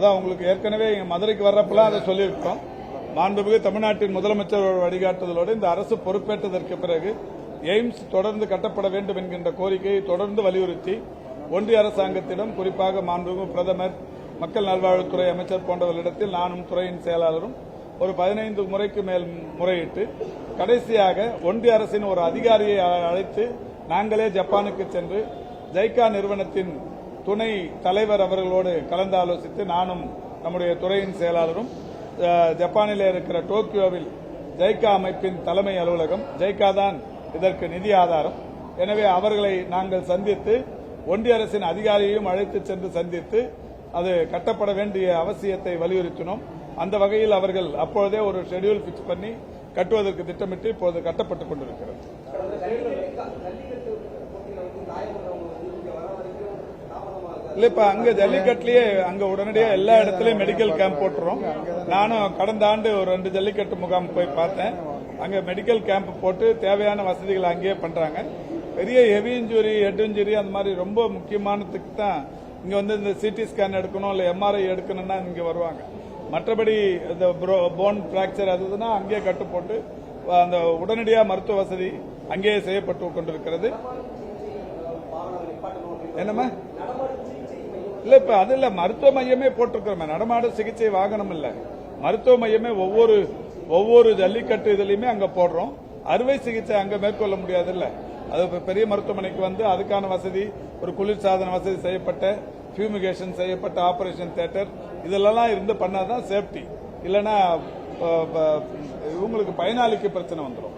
அதான் உங்களுக்கு ஏற்கனவே மதுரைக்கு வர்றப்பெல்லாம் அதை சொல்லியிருக்கோம். மாண்புமிகு தமிழ்நாட்டின் முதலமைச்சர் வழிகாட்டுதலோடு இந்த அரசு பொறுப்பேற்றதற்கு பிறகு எய்ம்ஸ் தொடர்ந்து கட்டப்பட வேண்டும் என்கின்ற கோரிக்கையை தொடர்ந்து வலியுறுத்தி ஒன்றிய அரசாங்கத்திடம், குறிப்பாக மாண்புமிகு பிரதமர், மக்கள் நல்வாழ்வுத்துறை அமைச்சர் போன்றவர்களிடத்தில் நானும் துறையின் செயலாளரும் ஒரு 15 முறைக்கு மேல் முறையிட்டு கடைசியாக ஒன்றிய அரசின் ஒரு அதிகாரியை அழைத்து நாங்களே ஜப்பானுக்கு சென்று ஜைகா நிறுவனத்தின் துணை தலைவர் அவர்களோடு கலந்து ஆலோசித்து நானும் நம்முடைய துறையின் செயலாளரும் ஜப்பானில் இருக்கிற டோக்கியோவில் ஜைகா அமைப்பின் தலைமை அலுவலகம், ஜைகா தான் இதற்கு நிதி ஆதாரம், எனவே அவர்களை நாங்கள் சந்தித்து ஒன்றிய அரசின் அதிகாரியையும் அழைத்து சென்று சந்தித்து அது கட்டப்பட வேண்டிய அவசியத்தை வலியுறுத்தினோம். அந்த வகையில் அவர்கள் அப்பொழுதே ஒரு ஷெட்யூல் பிக்ஸ் பண்ணி கட்டுவதற்கு திட்டமிட்டு இப்போது கட்டப்பட்டுக் கொண்டிருக்கிறது. இல்ல, இப்ப அங்க ஜல்லிக்கட்டுலயே அங்க உடனடியா எல்லா இடத்துலயும் மெடிக்கல் கேம்ப் போட்டுறோம். நானும் கடந்த ஆண்டு ஒரு 2 ஜல்லிக்கட்டு முகாம் போய் பார்த்தேன். அங்க மெடிக்கல் கேம்ப் போட்டு தேவையான வசதிகளை அங்கேயே பண்றாங்க. பெரிய ஹெவி இன்ஜுரி, ஹெட் இன்ஜுரி அந்த மாதிரி ரொம்ப முக்கியமானதுக்கு தான் இங்க வந்து இந்த சிடி ஸ்கேன் எடுக்கணும், இல்ல எம்ஆர்ஐ எடுக்கணும்னா இங்க வருவாங்க. மற்றபடி இந்த போன் பிராக்சர் அதுனா அங்கேயே கட்டு போட்டு அந்த உடனடியா மருத்துவ வசதி அங்கேயே செய்யப்பட்டு கொண்டிருக்கிறது. என்னமா இல்ல, இப்ப அது இல்ல, மருத்துவ மையமே போட்டிருக்கிறோம். நடமாடு சிகிச்சை வாகனம் இல்ல, மருத்துவ மையமே ஒவ்வொரு ஜல்லிக்கட்டு இதுலயுமே அங்க போடுறோம். அறுவை சிகிச்சை அங்க மேற்கொள்ள முடியாது இல்ல, அது பெரிய மருத்துவமனைக்கு வந்து அதுக்கான வசதி, ஒரு குளிர்சாதன வசதி செய்யப்பட்ட, பியூமிகேஷன் செய்யப்பட்ட ஆபரேஷன் தியேட்டர் இதெல்லாம் இருந்து பண்ணாதான் சேஃப்டி. இல்லைன்னா இவங்களுக்கு பயனாளிக்கு பிரச்சனை வந்துடும்.